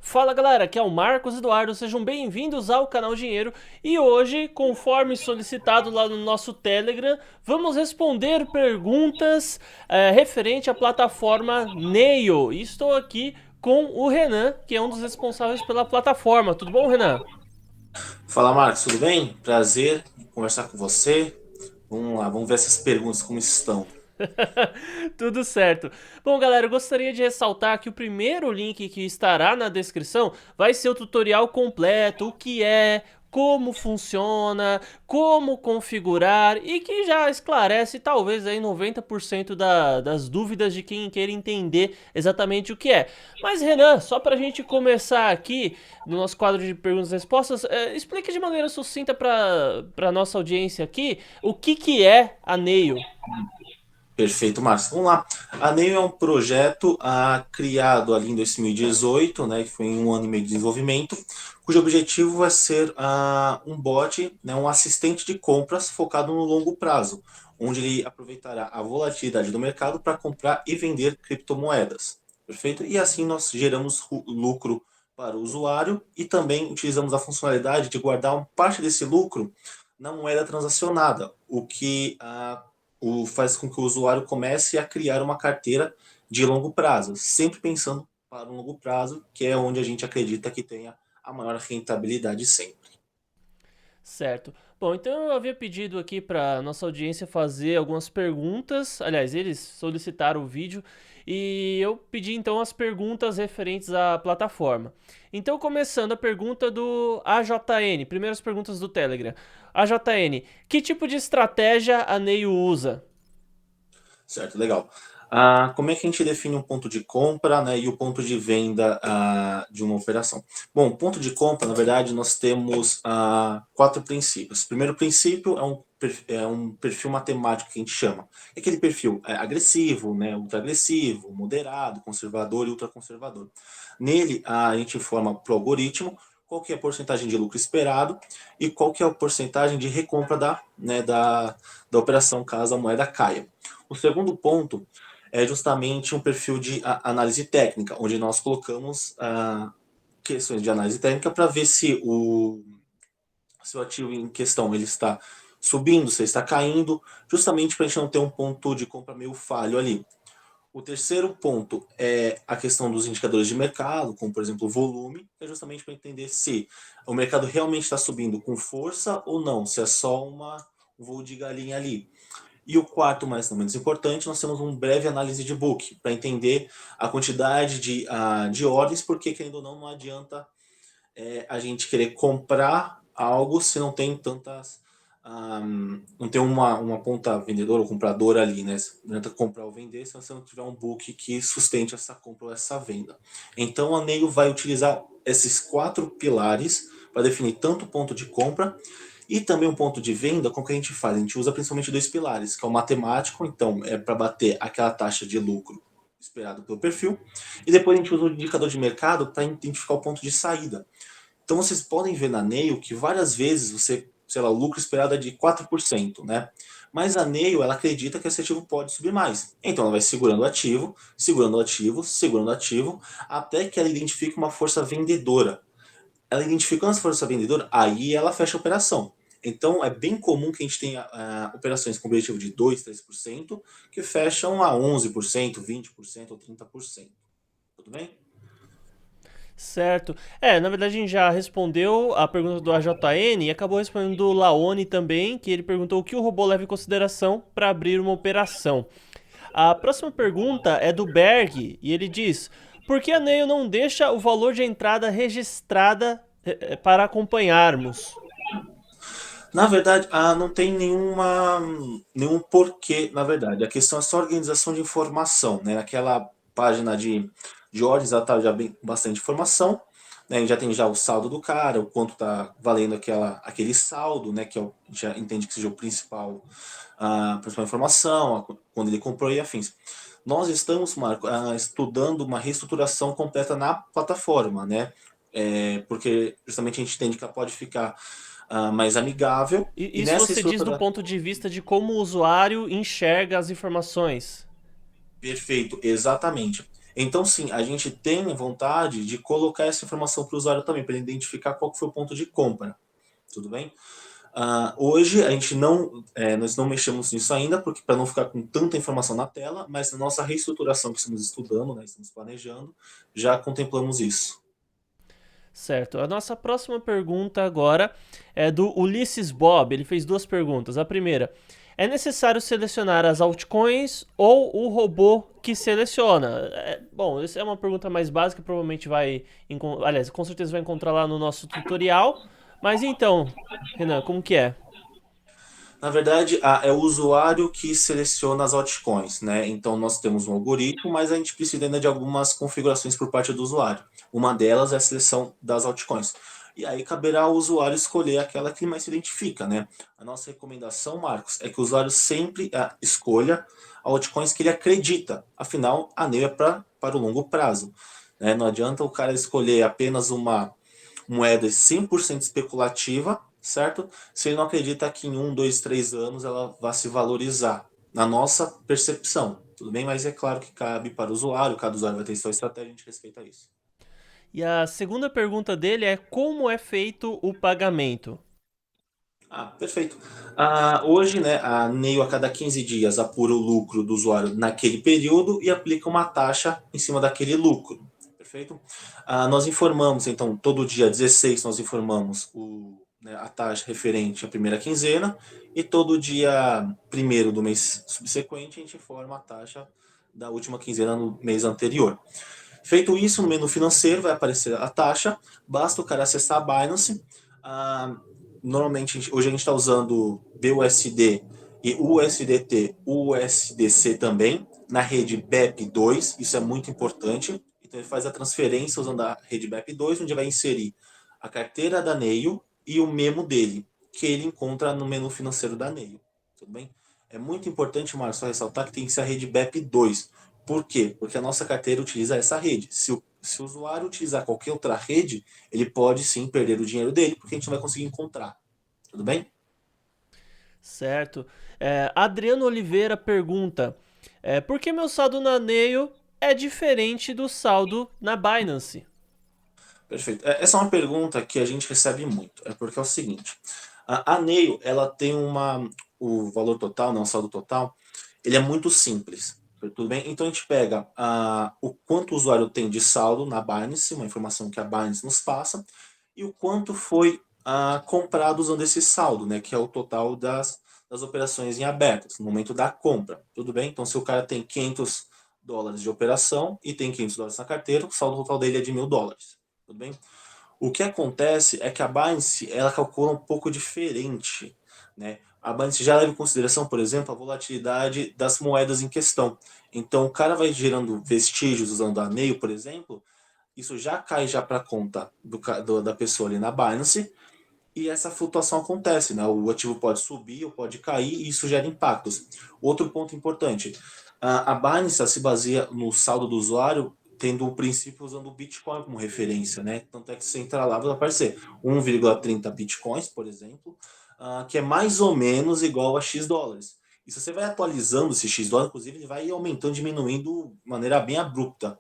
Fala galera, aqui é o Marcos Eduardo, sejam bem-vindos ao canal Dinheiro e hoje, conforme solicitado lá no nosso Telegram, vamos responder perguntas referente à plataforma Neio. E estou aqui com o Renan, que é um dos responsáveis pela plataforma. Tudo bom, Renan? Fala, Marcos, tudo bem? Prazer em conversar com você. Vamos lá, vamos ver essas perguntas como estão. Tudo certo. Bom, galera, eu gostaria de ressaltar que o primeiro link que estará na descrição vai ser o tutorial completo, o que é, como funciona, como configurar e que já esclarece talvez aí 90% das dúvidas de quem queira entender exatamente o que é. Mas Renan, só para a gente começar aqui no nosso quadro de perguntas e respostas, explique de maneira sucinta para nossa audiência aqui o que é a Neio. Perfeito, Marcos. Vamos lá. A Neio é um projeto criado ali em 2018, né, que foi em um ano e meio de desenvolvimento, cujo objetivo é ser um bot, né, um assistente de compras focado no longo prazo, onde ele aproveitará a volatilidade do mercado para comprar e vender criptomoedas. Perfeito? E assim nós geramos lucro para o usuário e também utilizamos a funcionalidade de guardar uma parte desse lucro na moeda transacionada, o que faz com que o usuário comece a criar uma carteira de longo prazo, sempre pensando para o longo prazo, que é onde a gente acredita que tenha a maior rentabilidade sempre. Certo. Bom, então eu havia pedido aqui para nossa audiência fazer algumas perguntas. Aliás, eles solicitaram o vídeo e eu pedi então as perguntas referentes à plataforma. Então, começando a pergunta do AJN, primeiras perguntas do Telegram. AJN, que tipo de estratégia a Neio usa? Certo, legal. Como é que a gente define um ponto de compra, né, e o ponto de venda de uma operação? Bom, ponto de compra, na verdade, nós temos quatro princípios. O primeiro princípio é um perfil matemático que a gente chama. É aquele perfil agressivo, né, ultra-agressivo, moderado, conservador e ultraconservador. Nele, a gente informa para o algoritmo qual que é a porcentagem de lucro esperado e qual que é a porcentagem de recompra da operação caso a moeda caia. O segundo ponto é justamente um perfil de análise técnica, onde nós colocamos questões de análise técnica para ver se o ativo em questão ele está subindo, se ele está caindo, justamente para a gente não ter um ponto de compra meio falho ali. O terceiro ponto é a questão dos indicadores de mercado, como por exemplo o volume, é justamente para entender se o mercado realmente está subindo com força ou não, se é só um voo de galinha ali. E o quarto, mas não menos importante, nós temos uma breve análise de book, para entender a quantidade de ordens, porque, querendo ou não, não adianta a gente querer comprar algo se não tem tantas. Não tem uma ponta vendedora ou compradora ali, né? Não adianta comprar ou vender se você não tiver um book que sustente essa compra ou essa venda. Então a Neio vai utilizar esses quatro pilares para definir tanto o ponto de compra e também um ponto de venda. Como que a gente faz? A gente usa principalmente dois pilares, que é o matemático, então é para bater aquela taxa de lucro esperado pelo perfil, e depois a gente usa o indicador de mercado para identificar o ponto de saída. Então vocês podem ver na Nail que várias vezes você, sei lá, o lucro esperado é de 4%, né? Mas a Nail, ela acredita que esse ativo pode subir mais. Então ela vai segurando o ativo, segurando o ativo, segurando o ativo, até que ela identifique uma força vendedora. Ela identificando essa força vendedora, aí ela fecha a operação. Então é bem comum que a gente tenha operações com objetivo de 2, 3%, que fecham a 11%, 20% ou 30%. Tudo bem? Certo. Na verdade a gente já respondeu a pergunta do AJN e acabou respondendo do Laone também, que ele perguntou o que o robô leva em consideração para abrir uma operação. A próxima pergunta é do Berg e ele diz: por que a Neil não deixa o valor de entrada registrada para acompanharmos? Na verdade, não tem nenhum porquê, na verdade. A questão é só organização de informação, né? Naquela página de ordens, ela tá já bem, bastante informação, né? A gente já tem já o saldo do cara, o quanto tá valendo aquele saldo, né? Que já entende que seja o principal, a principal informação, quando ele comprou e afins. Nós estamos, Marco, estudando uma reestruturação completa na plataforma, né? Porque justamente a gente entende que ela pode ficar mais amigável. E Isso nessa você diz do estrutura. ponto de vista de como o usuário enxerga as informações. Perfeito, exatamente. Então, sim, a gente tem vontade de colocar essa informação para o usuário também, para ele identificar qual que foi o ponto de compra. Tudo bem? Hoje a gente não, nós não mexemos nisso ainda, porque para não ficar com tanta informação na tela, mas na nossa reestruturação que estamos estudando, né, estamos planejando, já contemplamos isso. Certo. A nossa próxima pergunta agora é do Ulisses Bob. Ele fez duas perguntas. A primeira: é necessário selecionar as altcoins ou o robô que seleciona? Bom, essa é uma pergunta mais básica, provavelmente vai. Aliás, com certeza vai encontrar lá no nosso tutorial. Mas então, Renan, como que é? Na verdade, é o usuário que seleciona as altcoins, né? Então nós temos um algoritmo, mas a gente precisa ainda de algumas configurações por parte do usuário. Uma delas é a seleção das altcoins. E aí caberá ao usuário escolher aquela que mais se identifica, né? A nossa recomendação, Marcos, é que o usuário sempre escolha altcoins que ele acredita. Afinal, a NEO é para o longo prazo, né? Não adianta o cara escolher apenas uma moeda 100% especulativa, certo? Se ele não acredita que em 1, 2, 3 anos ela vai se valorizar, na nossa percepção, tudo bem? Mas é claro que cabe para o usuário, cada usuário vai ter sua estratégia, a gente respeita isso. E a segunda pergunta dele é: como é feito o pagamento? Perfeito. Hoje, né, a Neio a cada 15 dias apura o lucro do usuário naquele período e aplica uma taxa em cima daquele lucro. Perfeito? Nós informamos, então, todo dia 16 nós informamos a taxa referente à primeira quinzena e todo dia primeiro do mês subsequente a gente informa a taxa da última quinzena no mês anterior. Feito isso, no menu financeiro vai aparecer a taxa, basta o cara acessar a Binance. Ah, Normalmente, hoje a gente está usando BUSD e USDT, USDC também, na rede BEP2, isso é muito importante. Então ele faz a transferência usando a rede BEP2, onde vai inserir a carteira da Neio e o memo dele, que ele encontra no menu financeiro da Neio. Tudo bem? É muito importante, Marcos, ressaltar que tem que ser a rede BEP2. Por quê? Porque a nossa carteira utiliza essa rede. Se o usuário utilizar qualquer outra rede, ele pode sim perder o dinheiro dele, porque a gente não vai conseguir encontrar. Tudo bem? Certo. Adriano Oliveira pergunta: por que meu saldo na Neio é diferente do saldo na Binance? Perfeito. Essa é uma pergunta que a gente recebe muito. É porque é o seguinte: a Neio, ela tem o valor total, não o saldo total, ele é muito simples. Tudo bem? Então a gente pega o quanto o usuário tem de saldo na Binance, uma informação que a Binance nos passa, e o quanto foi comprado usando esse saldo, né? Que é o total das operações em abertas, no momento da compra. Tudo bem? Então se o cara tem US$ 500 de operação e tem US$ 500 na carteira, o saldo total dele é de US$ 1.000. Tudo bem? O que acontece é que a Binance ela calcula um pouco diferente, né? A Binance já leva em consideração, por exemplo, a volatilidade das moedas em questão. Então, o cara vai gerando vestígios usando a Neio, por exemplo, isso já cai já para a conta da pessoa ali na Binance e essa flutuação acontece, né? O ativo pode subir ou pode cair e isso gera impactos. Outro ponto importante, a Binance se baseia no saldo do usuário tendo o princípio usando o Bitcoin como referência, né? Tanto é que você entra lá vai aparecer 1,30 Bitcoins, por exemplo, que é mais ou menos igual a X dólares. E se você vai atualizando esse X dólar, inclusive, ele vai aumentando, diminuindo de maneira bem abrupta.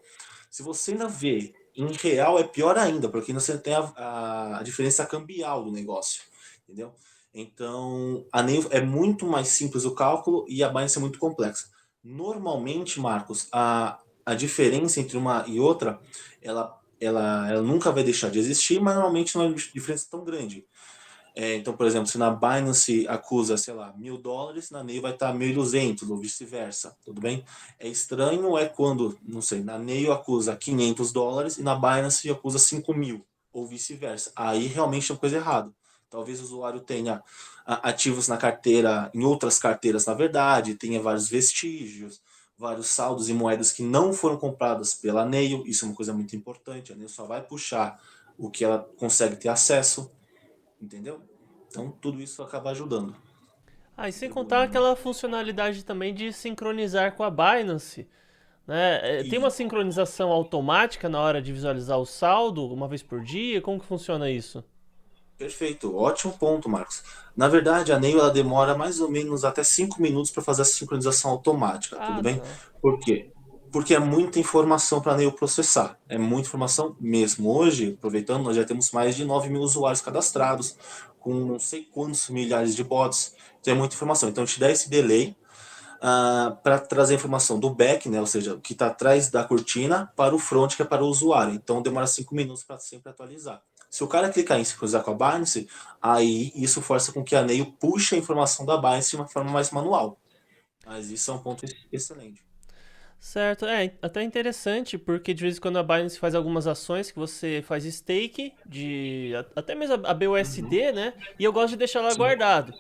Se você ainda vê em real, é pior ainda, porque você tem a diferença cambial do negócio, entendeu? Então, a Neio é muito mais simples o cálculo e a Binance é muito complexa. Normalmente, Marcos, a diferença entre uma e outra, ela nunca vai deixar de existir, mas normalmente não é uma diferença tão grande. Então, por exemplo, se na Binance acusa, sei lá, US$ 1.000, na Neio vai estar 1.200 ou vice-versa, tudo bem? É estranho é quando, não sei, na Neio acusa US$ 500 e na Binance acusa 5.000 ou vice-versa. Aí realmente tem coisa errada. Talvez o usuário tenha ativos na carteira, em outras carteiras, na verdade, tenha vários vestígios, vários saldos e moedas que não foram compradas pela Neio. Isso é uma coisa muito importante. A Neio só vai puxar o que ela consegue ter acesso, entendeu? Então tudo isso acaba ajudando. E sem contar aquela funcionalidade também de sincronizar com a Binance, né? Tem uma E sincronização automática na hora de visualizar o saldo, uma vez por dia? Como que funciona isso? perfeito, ótimo ponto, Marcos. Na verdade, a Neio ela demora mais ou menos até 5 minutos para fazer a sincronização automática, tudo bem? Tá. Por quê? porque é muita informação para a Neil processar. É muita informação mesmo. Hoje, aproveitando, nós já temos mais de 9 mil usuários cadastrados, com não sei quantos milhares de bots. Então é muita informação. Então, te dá esse delay para trazer a informação do back, né, ou seja, o que está atrás da cortina, para o front, que é para o usuário. Então demora 5 minutos para sempre atualizar. Se o cara clicar em sincronizar com a Binance, aí isso força com que a Neil puxe a informação da Binance de uma forma mais manual. Mas isso é um ponto excelente. Certo, é até interessante, porque de vez em quando a Binance faz algumas ações que você faz stake de até mesmo a Uhum. BUSD, né? E eu gosto de deixar lá Sim. guardado.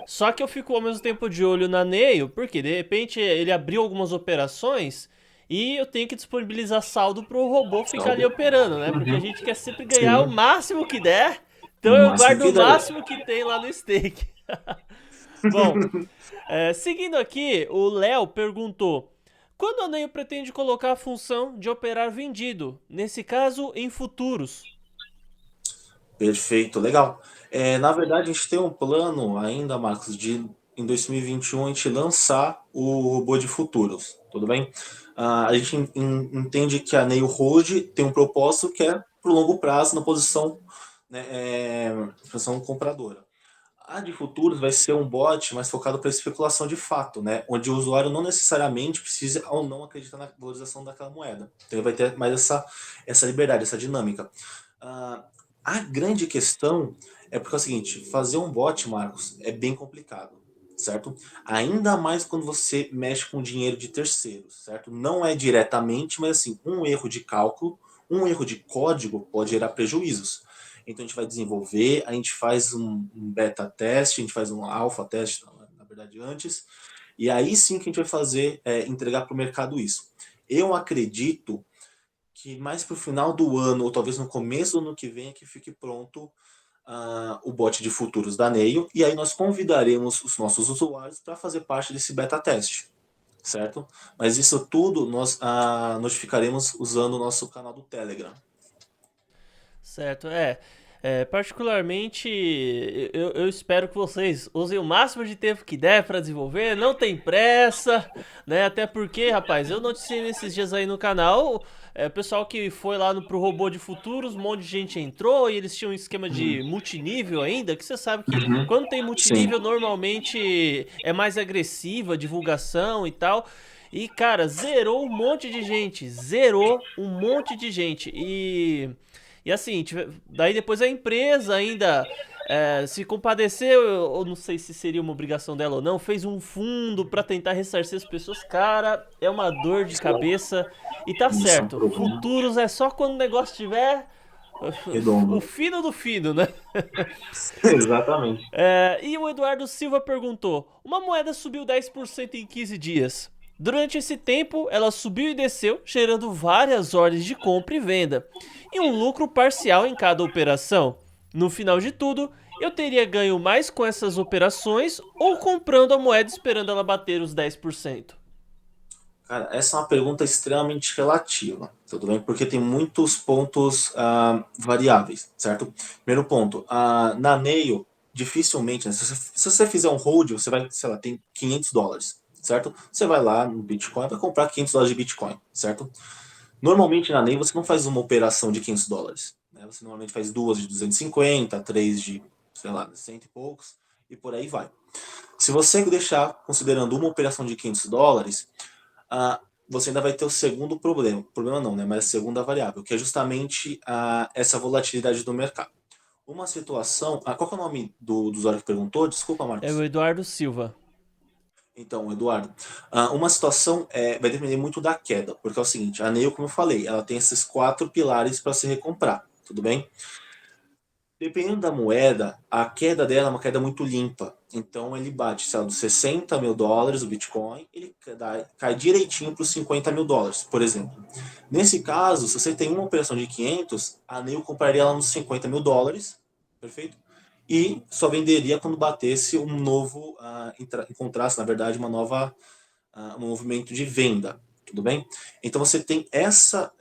Só que eu fico ao mesmo tempo de olho na Nail, porque de repente ele abriu algumas operações e eu tenho que disponibilizar saldo pro robô ficar ali Saldo. operando, né? Porque a Uhum. gente quer sempre ganhar o Sim. máximo que der. Então O eu máximo guardo que o der. máximo que tem lá no stake. Bom, seguindo aqui, o Léo perguntou: quando a Nail pretende colocar a função de operar vendido? Nesse caso, em futuros. Perfeito, legal. Na verdade, a gente tem um plano ainda, Marcos, de em 2021 a gente lançar o robô de futuros, tudo bem? A gente entende que a Nail Hold tem um propósito que é para o longo prazo na posição, né, posição compradora. A de futuros vai ser um bot mais focado para especulação de fato, né? Onde o usuário não necessariamente precisa ou não acreditar na valorização daquela moeda. Então ele vai ter mais essa liberdade, essa dinâmica. Ah, a grande questão é porque é o seguinte, fazer um bot, Marcos, é bem complicado, certo? Ainda mais quando você mexe com dinheiro de terceiros, certo? Não é diretamente, mas assim, um erro de cálculo, um erro de código pode gerar prejuízos. Então a gente vai desenvolver, a gente faz um beta teste, a gente faz um alpha teste, na verdade, antes, e aí sim que a gente vai fazer, entregar para o mercado isso. Eu acredito que mais para o final do ano, ou talvez no começo do ano que vem, é que fique pronto o bot de futuros da Neio, e aí nós convidaremos os nossos usuários para fazer parte desse beta teste, certo? Mas isso tudo nós notificaremos usando o nosso canal do Telegram. Certo, particularmente, eu espero que vocês usem o máximo de tempo que der para desenvolver, não tem pressa, né? Até porque, rapaz, eu noticiei nesses dias aí no canal, o pessoal que foi lá pro robô de futuros, um monte de gente entrou e eles tinham um esquema de multinível ainda, que você sabe que Uhum. quando tem Sim. multinível, normalmente é mais agressiva a divulgação e tal. E, cara, zerou um monte de gente. Zerou um monte de gente. E assim, daí depois a empresa ainda se compadeceu, ou não sei se seria uma obrigação dela ou não, fez um fundo pra tentar ressarcir as pessoas. Cara, é uma dor de cabeça. E tá Isso é um certo, problema futuros é só quando o negócio tiver o redondo. fino do fino, né? Exatamente. E o Eduardo Silva perguntou: uma moeda subiu 10% em 15 dias. Durante esse tempo, ela subiu e desceu, gerando várias ordens de compra e venda, e um lucro parcial em cada operação. No final de tudo, eu teria ganho mais com essas operações ou comprando a moeda esperando ela bater os 10%. Cara, essa é uma pergunta extremamente relativa, tudo bem? Porque tem muitos pontos variáveis, certo? Primeiro ponto, na Nail, dificilmente, né, se você fizer um hold, você vai, sei lá, tem US$ 500, certo? Você vai lá no Bitcoin, vai comprar US$ 500 de Bitcoin, certo? Normalmente na Nail você não faz uma operação de US$ 500, né? Você normalmente faz duas de 250, três de, sei lá, cento e poucos, e por aí vai. Se você deixar considerando uma operação de US$ 500, você ainda vai ter o segundo problema. Problema não, né? Mas a segunda variável, que é justamente essa volatilidade do mercado. Uma situação. Qual que é o nome do usuário que perguntou? Desculpa, É o Marcos. Eduardo Silva. Então, Eduardo, uma situação vai depender muito da queda, porque é o seguinte, a Neil, como eu falei, ela tem esses quatro pilares para se recomprar, tudo bem? Dependendo da moeda, a queda dela é uma queda muito limpa. Então ele bate, sei lá, dos US$ 60 mil o Bitcoin, ele cai direitinho para os US$ 50 mil, por exemplo. Nesse caso, se você tem uma operação de 500, a Neil compraria ela nos US$ 50 mil, perfeito? E só venderia quando batesse um novo, encontrasse, na verdade, um movimento de venda, tudo bem? Então você tem essa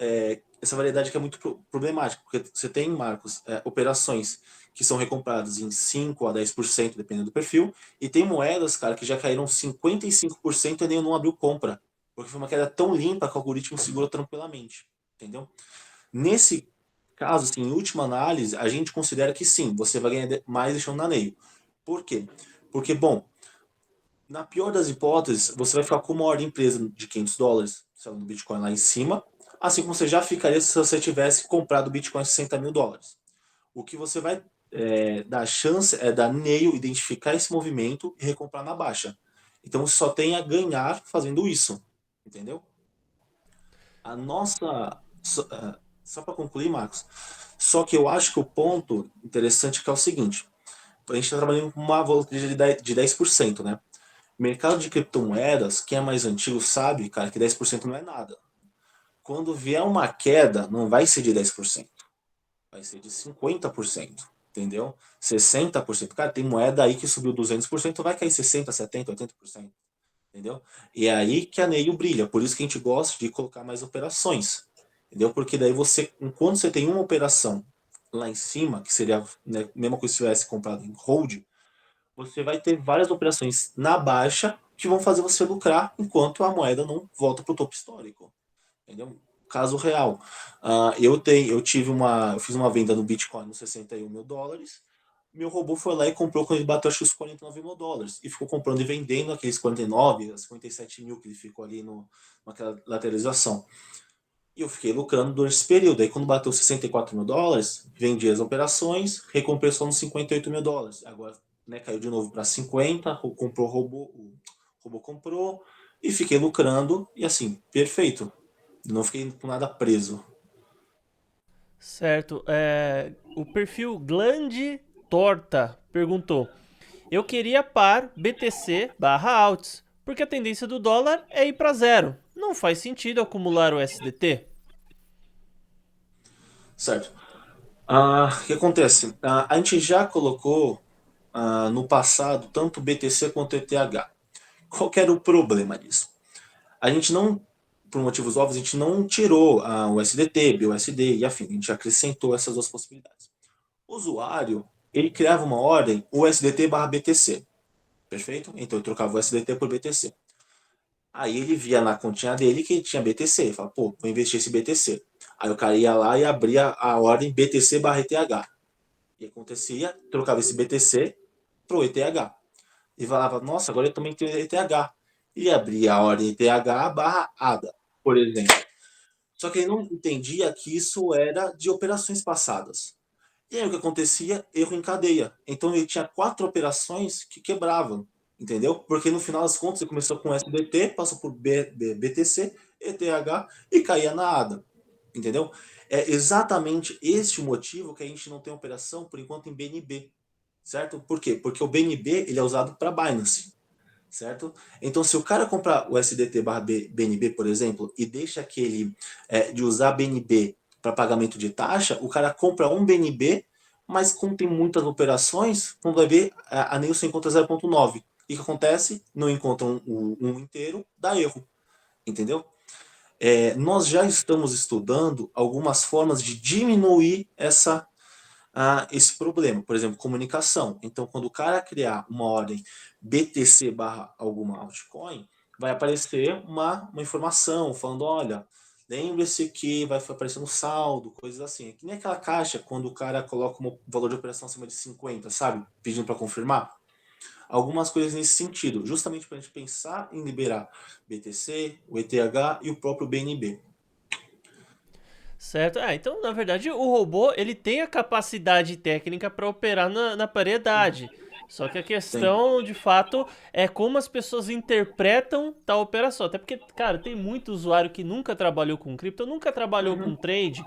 variedade que é muito problemática, porque você tem, Marcos, operações que são recompradas em 5 a 10%, dependendo do perfil, e tem moedas, cara, que já caíram 55% e nem não abriu compra, porque foi uma queda tão limpa que o algoritmo segurou tranquilamente, entendeu? Nesse caso, assim, em última análise, a gente considera que sim, você vai ganhar mais deixando na Nail. Por quê? Porque, bom, na pior das hipóteses, você vai ficar com uma ordem presa de $500, selando Bitcoin lá em cima, assim como você já ficaria se você tivesse comprado Bitcoin $60.000. O que você vai dar chance é da Nail identificar esse movimento e recomprar na baixa. Então você só tem a ganhar fazendo isso, entendeu? A nossa. Só para concluir, Marcos, só que eu acho que o ponto interessante é que é o seguinte: a gente está trabalhando com uma volatilidade de 10%, né? Mercado de criptomoedas, quem é mais antigo sabe, cara, que 10% não é nada. Quando vier uma queda, não vai ser de 10%, vai ser de 50%, entendeu? 60%. Cara, tem moeda aí que subiu 200%, vai cair 60%, 70%, 80%, entendeu? E é aí que a Neio brilha, por isso que a gente gosta de colocar mais operações, entendeu? Porque daí você, enquanto você tem uma operação lá em cima, que seria, né, mesma coisa se tivesse comprado em hold, você vai ter várias operações na baixa que vão fazer você lucrar enquanto a moeda não volta para o topo histórico. Entendeu? Caso real. Eu fiz uma venda no Bitcoin nos $61.000. Meu robô foi lá e comprou quando ele bateu acho que os $49.000. E ficou comprando e vendendo aqueles 49, 57 mil que ele ficou ali naquela lateralização. E eu fiquei lucrando durante esse período. Aí quando bateu $64.000, vendi as operações, recompensou nos $58.000. Agora, né, caiu de novo para 50, comprou o robô comprou e fiquei lucrando e assim, perfeito. Não fiquei com nada preso. Certo. O perfil Glande Torta perguntou: eu queria par BTC barra alts, porque a tendência do dólar é ir para zero. Não faz sentido acumular o SDT? Certo. O que acontece? A gente já colocou no passado tanto o BTC quanto o ETH. Qual que era o problema disso? A gente não, por motivos óbvios, a gente não tirou o SDT, BUSD e afim. A gente acrescentou essas duas possibilidades. O usuário, ele criava uma ordem USDT barra BTC. Perfeito? Então eu trocava o USDT por BTC. Aí ele via na continha dele que tinha BTC. Ele falava, pô, vou investir esse BTC. Aí o cara ia lá e abria a ordem BTC barra ETH. E acontecia, trocava esse BTC pro ETH. E falava, nossa, agora eu também tenho ETH. E abria a ordem ETH barra ADA, por exemplo. Só que ele não entendia que isso era de operações passadas. E aí o que acontecia? Erro em cadeia. Então ele tinha 4 operações que quebravam, entendeu? Porque no final das contas ele começou com SDT, passou por BTC, ETH e caía na ADA, entendeu? É exatamente este o motivo que a gente não tem operação por enquanto em BNB, certo? Por quê? Porque o BNB ele é usado para Binance, certo? Então, se o cara comprar o SDT barra BNB, por exemplo, e deixa aquele de usar BNB para pagamento de taxa, o cara compra um BNB, mas como tem muitas operações, quando vai ver, a Nilson encontra 0.9. E o que acontece? Não encontra um inteiro, dá erro, entendeu? Nós já estamos estudando algumas formas de diminuir esse problema. Por exemplo, comunicação. Então, quando o cara criar uma ordem BTC barra alguma altcoin, vai aparecer uma informação falando, olha, lembre-se que vai aparecer no saldo, coisas assim. É que nem aquela caixa quando o cara coloca um valor de operação acima de 50, sabe? Pedindo para confirmar. Algumas coisas nesse sentido, justamente para a gente pensar em liberar BTC, o ETH e o próprio BNB. Certo? Então, na verdade, o robô ele tem a capacidade técnica para operar na paridade. Só que a Tem. questão, de fato, é como as pessoas interpretam tal operação. Até porque, cara, tem muito usuário que nunca trabalhou com cripto, nunca trabalhou com Uhum. trade,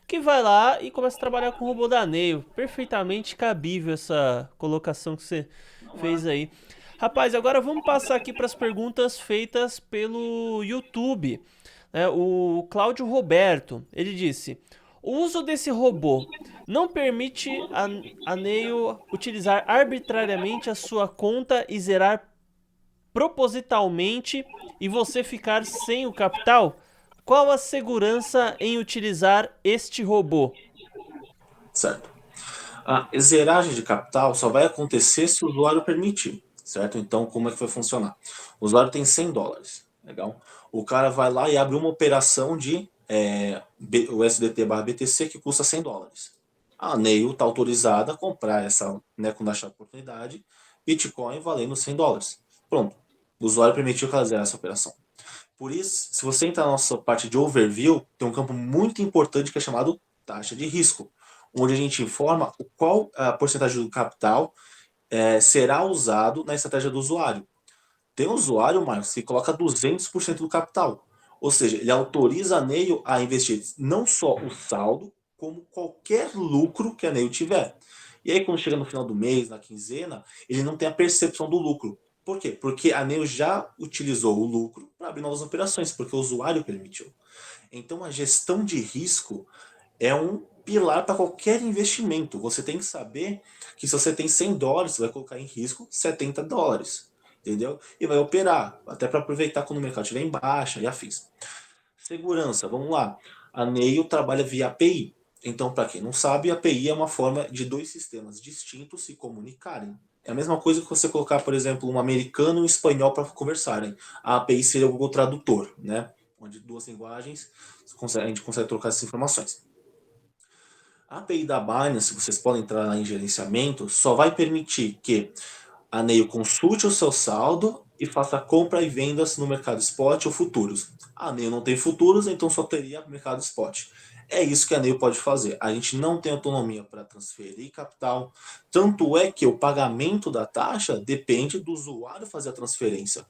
que vai lá e começa a trabalhar com o robô da Neio. Perfeitamente cabível essa colocação que você Não é. fez aí. Rapaz, agora vamos passar aqui para as perguntas feitas pelo YouTube. O Cláudio Roberto, ele disse: o uso desse robô não permite a Neio utilizar arbitrariamente a sua conta e zerar propositalmente e você ficar sem o capital? Qual a segurança em utilizar este robô? Certo. A zeragem de capital só vai acontecer se o usuário permitir, certo? Então, como é que vai funcionar? O usuário tem $100. Legal. O cara vai lá e abre uma operação de o USDT/BTC que custa US$ 100. A Neil está autorizada a comprar essa, né, quando achar a oportunidade, Bitcoin valendo US$ 100. Pronto. O usuário permitiu que ela zerasse essa operação. Por isso, se você entrar na nossa parte de overview, tem um campo muito importante que é chamado taxa de risco, onde a gente informa qual a porcentagem do capital será usado na estratégia do usuário. Tem usuário, Marcos, que coloca 200% do capital. Ou seja, ele autoriza a Neil a investir não só o saldo, como qualquer lucro que a Neil tiver. E aí, quando chega no final do mês, na quinzena, ele não tem a percepção do lucro. Por quê? Porque a Neil já utilizou o lucro para abrir novas operações, porque o usuário permitiu. Então, a gestão de risco é um pilar para qualquer investimento. Você tem que saber que se você tem US$ 100, você vai colocar em risco US$ 70. Entendeu? E vai operar, até para aproveitar quando o mercado estiver em baixa e afins. Segurança, vamos lá. A Neil trabalha via API. Então, para quem não sabe, a API é uma forma de dois sistemas distintos se comunicarem. É a mesma coisa que você colocar, por exemplo, um americano e um espanhol para conversarem. A API seria o Google Tradutor, né? Onde duas linguagens a gente consegue trocar essas informações. A API da Binance, vocês podem entrar lá em gerenciamento, só vai permitir que a Neil consulte o seu saldo e faça compra e vendas no mercado spot ou futuros. A Neil não tem futuros, então só teria mercado spot. É isso que a Neil pode fazer. A gente não tem autonomia para transferir capital. Tanto é que o pagamento da taxa depende do usuário fazer a transferência.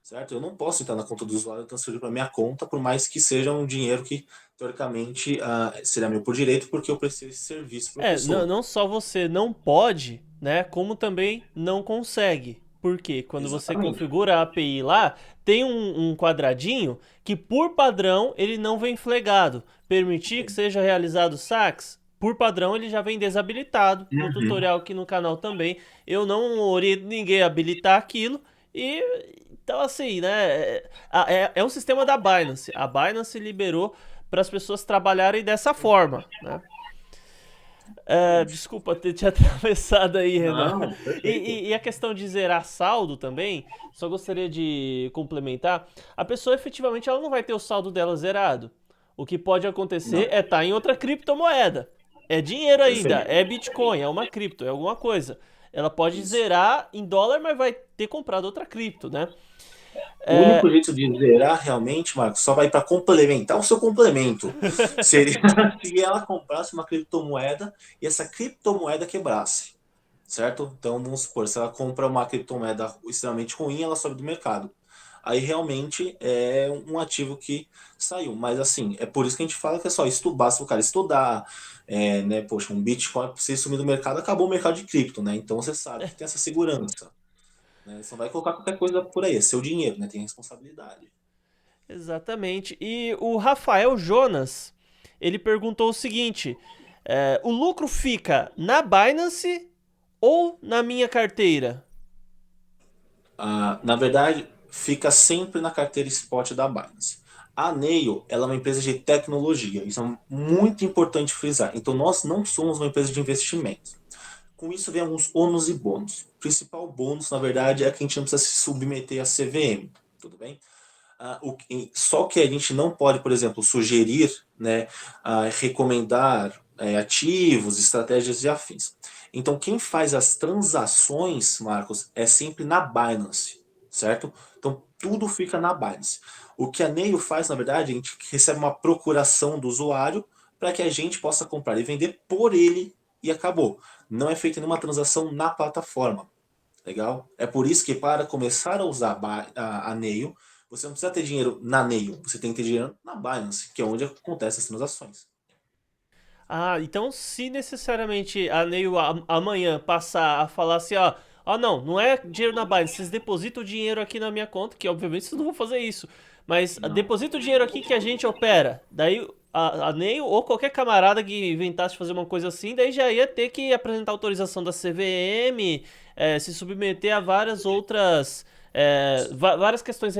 Certo? Eu não posso entrar na conta do usuário e transferir para minha conta, por mais que seja um dinheiro que, teoricamente, seria meu por direito, porque eu prestei esse serviço para a Não, pessoa. não só você não pode, né, como também não consegue. Porque quando você Exatamente. configura a API lá, tem um quadradinho que, por padrão, ele não vem flegado. Permitir que seja realizado saques, por padrão, ele já vem desabilitado. No Uhum. tutorial aqui no canal também, eu não oriento ninguém a habilitar aquilo. E então, assim, né? É um sistema da Binance. A Binance liberou para as pessoas trabalharem dessa forma, né? Exatamente. Desculpa ter te atravessado aí, Renan. Não, E, perfeito. e- e a questão de zerar saldo também, só gostaria de complementar. A pessoa efetivamente ela não vai ter o saldo dela zerado. O que pode acontecer Não, é estar em outra criptomoeda. É dinheiro ainda, perfeito. é Bitcoin, é uma cripto, é alguma coisa. Ela pode Isso. zerar em dólar, mas vai ter comprado outra cripto, né? O único jeito de zerar realmente, Marcos, só vai para complementar o seu complemento. Seria se ela comprasse uma criptomoeda e essa criptomoeda quebrasse, certo? Então, vamos supor, se ela compra uma criptomoeda extremamente ruim, ela sobe do mercado. Aí realmente é um ativo que saiu. Mas assim, é por isso que a gente fala que é só estudar, basta o cara estudar, né? Poxa, um Bitcoin, se sumir do mercado, acabou o mercado de cripto, né? Então você sabe que tem essa segurança. Né? Você não vai colocar qualquer coisa por aí, é seu dinheiro, né? Tem responsabilidade. Exatamente. E o Rafael Jonas, ele perguntou o seguinte: o lucro fica na Binance ou na minha carteira? Na verdade, fica sempre na carteira spot da Binance. A Nail, ela é uma empresa de tecnologia, isso é muito importante frisar. Então, nós não somos uma empresa de investimento. Com isso, vem alguns ônus e bônus. O principal bônus, na verdade, é que a gente não precisa se submeter a CVM, tudo bem? Só que a gente não pode, por exemplo, sugerir, né, recomendar ativos, estratégias e afins. Então, quem faz as transações, Marcos, é sempre na Binance, certo? Então, tudo fica na Binance. O que a Neio faz, na verdade, a gente recebe uma procuração do usuário para que a gente possa comprar e vender por ele e acabou. Não é feita nenhuma transação na plataforma. Legal? É por isso que para começar a usar a Nail, você não precisa ter dinheiro na Nail, você tem que ter dinheiro na Binance, que é onde acontecem as transações. Ah, então se necessariamente a Neil amanhã passar a falar assim, ó, não é dinheiro na Binance, vocês depositam o dinheiro aqui na minha conta, que obviamente vocês não vão fazer isso, mas Não. deposita o dinheiro aqui que a gente opera. Daí a Neil ou qualquer camarada que inventasse fazer uma coisa assim, daí já ia ter que apresentar autorização da CVM, se submeter a várias outras, várias questões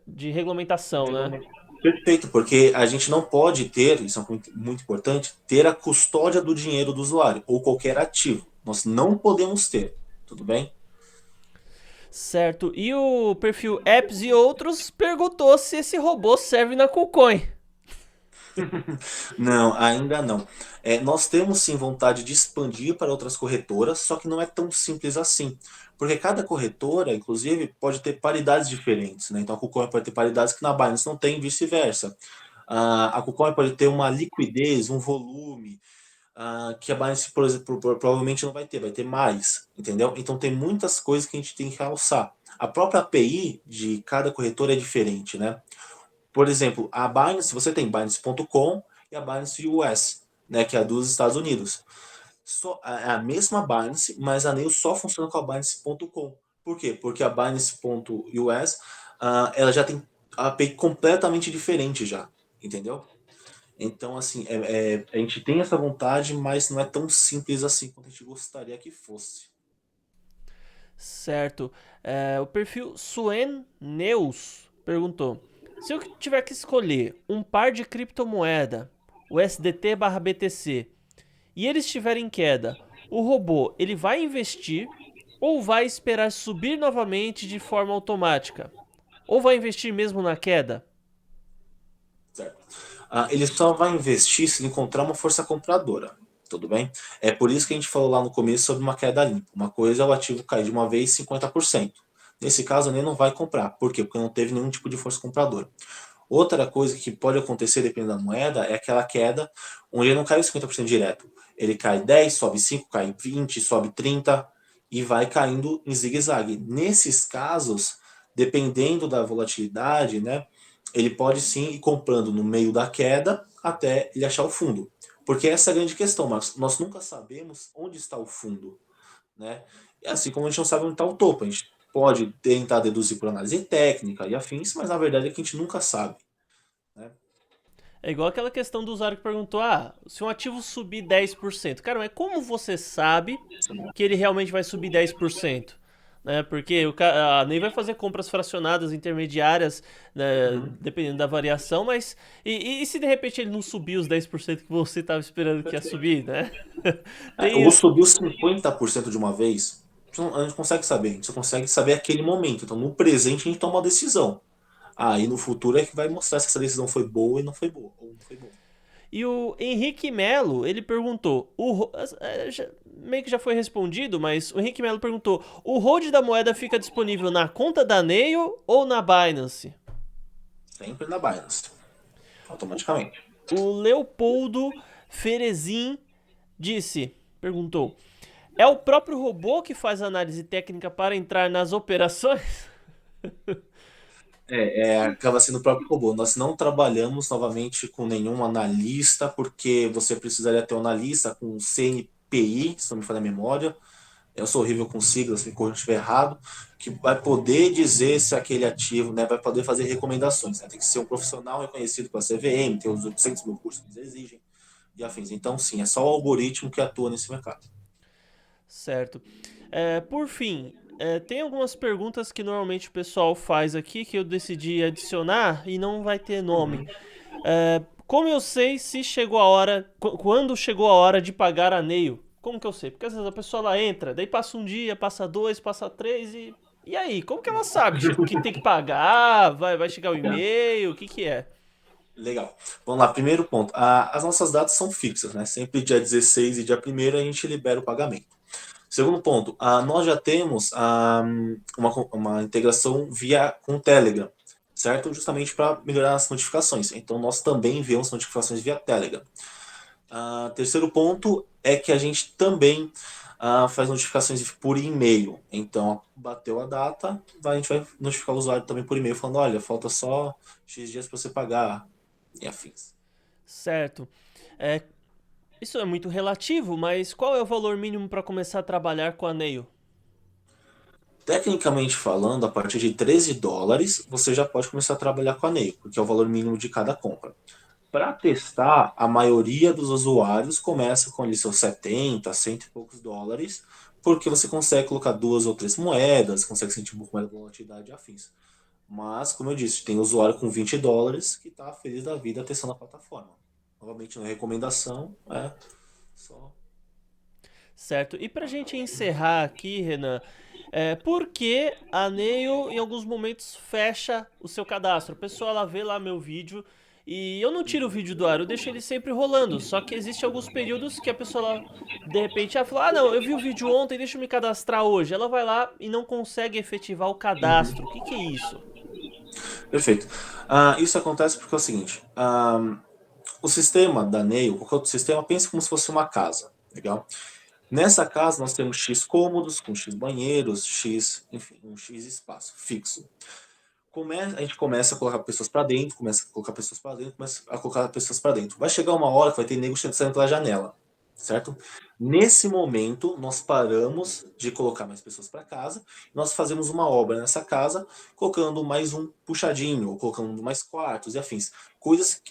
de regulamentação, né? Perfeito, porque a gente não pode ter, isso é muito, muito importante, ter a custódia do dinheiro do usuário ou qualquer ativo. Nós não podemos ter, tudo bem? Certo. E o perfil Apps e Outros perguntou se esse robô serve na KuCoin. Não, ainda não. Nós temos sim vontade de expandir para outras corretoras, só que não é tão simples assim. Porque cada corretora, inclusive, pode ter paridades diferentes, né? Então a KuCoin pode ter paridades que na Binance não tem, e vice-versa. A KuCoin pode ter uma liquidez, um volume, que a Binance, por exemplo, provavelmente não vai ter mais, entendeu? Então tem muitas coisas que a gente tem que realçar. A própria API de cada corretora é diferente, né? Por exemplo, a Binance, você tem Binance.com e a Binance US, né, que é a dos Estados Unidos. É a mesma Binance, mas a Neo só funciona com a Binance.com. Por quê? Porque a Binance.us, ela já tem a API completamente diferente já, entendeu? Então, assim, a gente tem essa vontade, mas não é tão simples assim quanto a gente gostaria que fosse. Certo. O perfil Suen Neus perguntou: se eu tiver que escolher um par de criptomoeda, o SDT barra BTC, e ele estiver em queda, o robô ele vai investir ou vai esperar subir novamente de forma automática? Ou vai investir mesmo na queda? Certo. Ele só vai investir se encontrar uma força compradora. Tudo bem? É por isso que a gente falou lá no começo sobre uma queda limpa. Uma coisa é o ativo cair de uma vez 50%. Nesse caso, nem não vai comprar. Por quê? Porque não teve nenhum tipo de força compradora. Outra coisa que pode acontecer, dependendo da moeda, é aquela queda onde ele não caiu 50% direto. Ele cai 10, sobe 5, cai 20, sobe 30 e vai caindo em zigue-zague. Nesses casos, dependendo da volatilidade, né, ele pode sim ir comprando no meio da queda até ele achar o fundo. Porque essa é a grande questão, Marcos. Nós nunca sabemos onde está o fundo, né? E assim como a gente não sabe onde está o topo, a gente pode tentar deduzir por análise técnica e afins, mas na verdade é que a gente nunca sabe, né? É igual aquela questão do usuário que perguntou: se um ativo subir 10%, cara, mas como você sabe que ele realmente vai subir 10%? Né? Porque a NEI vai fazer compras fracionadas intermediárias, né, Uhum. dependendo da variação, mas e se de repente ele não subir os 10% que você estava esperando que ia subir, né? Tem Ou isso. subiu 50% de uma vez, a gente consegue saber, a gente só consegue saber aquele momento. Então, no presente, a gente toma uma decisão. Aí no futuro é que vai mostrar se essa decisão foi boa e não foi boa, ou não foi boa. E o Henrique Melo, ele perguntou, meio que já foi respondido, mas o Henrique Melo perguntou: o hold da moeda fica disponível na conta da Nail ou na Binance? Sempre na Binance, automaticamente. O Leopoldo Ferezin perguntou: é o próprio robô que faz análise técnica para entrar nas operações? Acaba sendo o próprio robô. Nós não trabalhamos novamente com nenhum analista, porque você precisaria ter um analista com CNPI, se não me falha a memória. Eu sou horrível com siglas, me corrija se estiver errado, que vai poder dizer se aquele ativo, né, vai poder fazer recomendações. Né? Tem que ser um profissional reconhecido pela CVM, tem os 800 mil cursos que eles exigem e afins. Então, sim, é só o algoritmo que atua nesse mercado. Certo. Por fim, tem algumas perguntas que normalmente o pessoal faz aqui que eu decidi adicionar e não vai ter nome. Como eu sei se chegou a hora, quando chegou a hora de pagar a Neio? Como que eu sei? Porque às vezes a pessoa lá entra, daí passa um dia, passa dois, passa três e aí? Como que ela sabe que tem que pagar? Vai chegar o e-mail? O que que é? Legal. Vamos lá, primeiro ponto. As nossas datas são fixas, né? Sempre dia 16 e dia 1º a gente libera o pagamento. Segundo ponto, nós já temos uma integração via com o Telegram, certo? Justamente para melhorar as notificações. Então, nós também enviamos notificações via Telegram. Terceiro ponto é que a gente também faz notificações por e-mail. Então, bateu a data, a gente vai notificar o usuário também por e-mail, falando: olha, falta só X dias para você pagar e afins. Certo. É, isso é muito relativo, mas qual é o valor mínimo para começar a trabalhar com a Neio? Tecnicamente falando, a partir de US$ 13, você já pode começar a trabalhar com a Neio, porque é o valor mínimo de cada compra. Para testar, a maioria dos usuários começa com ali seus 70, cento e poucos dólares, porque você consegue colocar duas ou três moedas, consegue sentir um pouco mais de volatilidade e afins. Mas, como eu disse, tem usuário com US$ 20 que está feliz da vida testando a plataforma. Novamente, não é recomendação, é só. Certo. E pra gente encerrar aqui, Renan, por que a Nail em alguns momentos fecha o seu cadastro? A pessoa ela vê lá meu vídeo e eu não tiro o vídeo do ar, eu deixo ele sempre rolando. Só que existe alguns períodos que a pessoa ela, de repente fala: "Ah, não, eu vi o vídeo ontem, deixa eu me cadastrar hoje". Ela vai lá e não consegue efetivar o cadastro. O que que é isso? Perfeito. Isso acontece porque é o seguinte: o sistema da Nail, qualquer outro sistema, pensa como se fosse uma casa, legal? Nessa casa nós temos X cômodos, com X banheiros, X, enfim, um X espaço fixo. A gente começa a colocar pessoas para dentro, começa a colocar pessoas para dentro, começa a colocar pessoas para dentro. Vai chegar uma hora que vai ter nego saindo pela janela, certo? Nesse momento, nós paramos de colocar mais pessoas para casa, nós fazemos uma obra nessa casa, colocando mais um puxadinho, ou colocando mais quartos e afins. Coisas,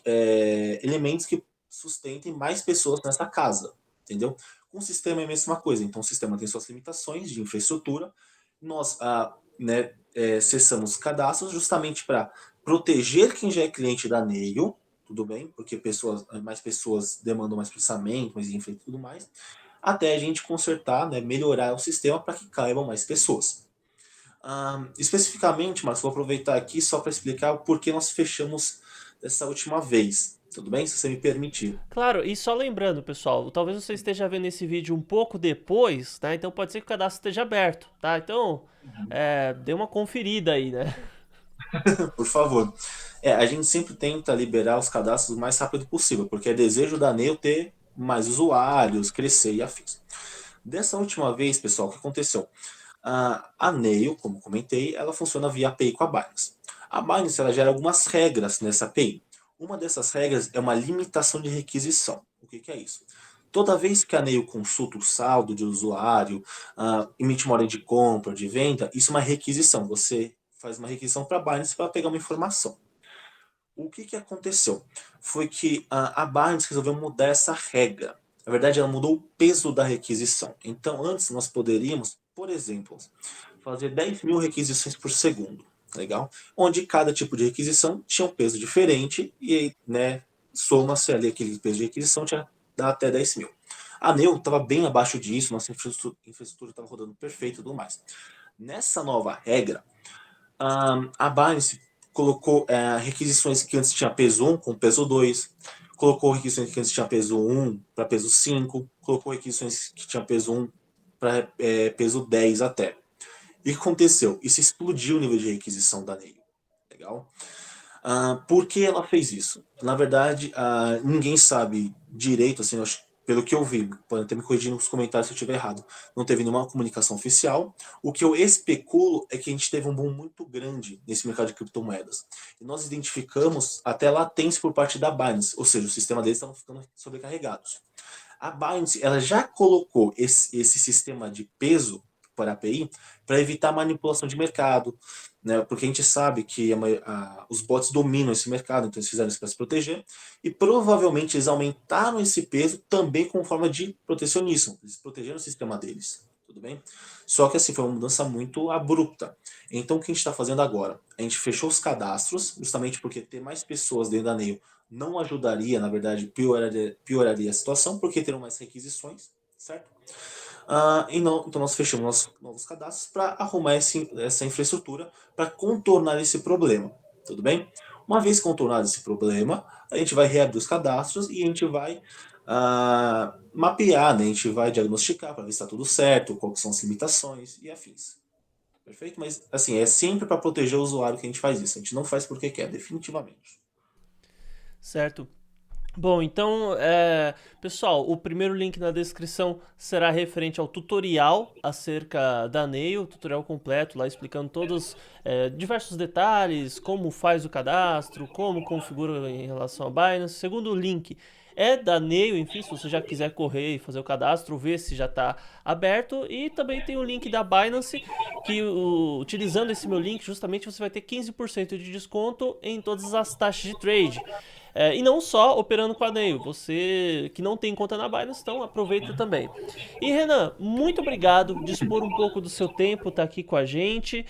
elementos que sustentem mais pessoas nessa casa, entendeu? Com o sistema é a mesma coisa. Então, o sistema tem suas limitações de infraestrutura. Nós, né, cessamos cadastros justamente para proteger quem já é cliente da Nail, tudo bem, porque mais pessoas demandam mais processamento, mais infra e tudo mais, até a gente consertar, né, melhorar o sistema para que caibam mais pessoas. Especificamente, Marcos, vou aproveitar aqui só para explicar o porquê nós fechamos dessa última vez, tudo bem? Se você me permitir. Claro, e só lembrando, pessoal, talvez você esteja vendo esse vídeo um pouco depois, tá? Então pode ser que o cadastro esteja aberto, tá? Então, dê uma conferida aí, né? Por favor. A gente sempre tenta liberar os cadastros o mais rápido possível, porque é desejo da Neo ter mais usuários, crescer e afins. Dessa última vez, pessoal, o que aconteceu? A Nail, como comentei, ela funciona via API com a Binance. A Binance ela gera algumas regras nessa API. Uma dessas regras é uma limitação de requisição. O que é isso? Toda vez que a Nail consulta o saldo de usuário, emite uma ordem de compra, de venda, isso é uma requisição. Você faz uma requisição para a Binance para pegar uma informação. O que aconteceu? Foi que a Binance resolveu mudar essa regra. Na verdade, ela mudou o peso da requisição. Então, antes nós poderíamos, por exemplo, fazer 10 mil requisições por segundo. Legal? Onde cada tipo de requisição tinha um peso diferente e aí, né, soma-se ali aquele peso de requisição, tinha dá até 10 mil. A Neo estava bem abaixo disso, nossa infraestrutura estava rodando perfeito e tudo mais. Nessa nova regra, a Binance colocou requisições que antes tinha peso 1 com peso 2, colocou requisições que antes tinha peso 1 para peso 5, colocou requisições que tinha peso 1 para peso 10 até. E o que aconteceu? Isso explodiu o nível de requisição da Nail. Legal? Por que ela fez isso? Na verdade, ninguém sabe direito, assim, pelo que eu vi, podem até me corrigir nos comentários se eu estiver errado. Não teve nenhuma comunicação oficial. O que eu especulo é que a gente teve um boom muito grande nesse mercado de criptomoedas. E nós identificamos até latência por parte da Binance, ou seja, o sistema deles estava ficando sobrecarregados. A Binance ela já colocou esse sistema de peso para a API para evitar manipulação de mercado, né? Porque a gente sabe que os bots dominam esse mercado, então eles fizeram isso para se proteger, e provavelmente eles aumentaram esse peso também como forma de protecionismo, eles protegeram o sistema deles, tudo bem? Só que assim, foi uma mudança muito abrupta. Então o que a gente está fazendo agora? A gente fechou os cadastros, justamente porque ter mais pessoas dentro da Nail não ajudaria, na verdade, pioraria a situação, porque terão mais requisições, certo? Então nós fechamos novos cadastros para arrumar essa infraestrutura para contornar esse problema, tudo bem? Uma vez contornado esse problema, a gente vai reabrir os cadastros e a gente vai mapear, né? A gente vai diagnosticar para ver se está tudo certo, quais são as limitações e afins. Perfeito? Mas assim, é sempre para proteger o usuário que a gente faz isso. A gente não faz porque quer, definitivamente. Certo. Bom, então, pessoal, o primeiro link na descrição será referente ao tutorial acerca da Nail, tutorial completo, lá explicando todos diversos detalhes, como faz o cadastro, como configura em relação a Binance. Segundo link é da Nail, enfim, se você já quiser correr e fazer o cadastro, ver se já está aberto. E também tem o link da Binance, que utilizando esse meu link, justamente você vai ter 15% de desconto em todas as taxas de trade. E não só operando com a Nail, você que não tem conta na Binance, então aproveita também. E Renan, muito obrigado por dispor um pouco do seu tempo, tá aqui com a gente.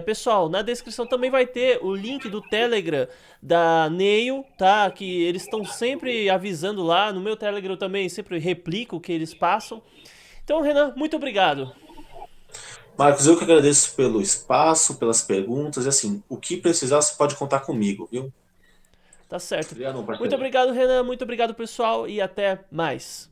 Pessoal, na descrição também vai ter o link do Telegram da Nail, tá? Que eles estão sempre avisando lá. No meu Telegram eu também sempre replico o que eles passam. Então, Renan, muito obrigado. Marcos, eu que agradeço pelo espaço, pelas perguntas, e assim, o que precisar, você pode contar comigo, viu? Tá certo. Obrigado, Muito parceiro. obrigado, Renan. Muito obrigado, pessoal. E até mais.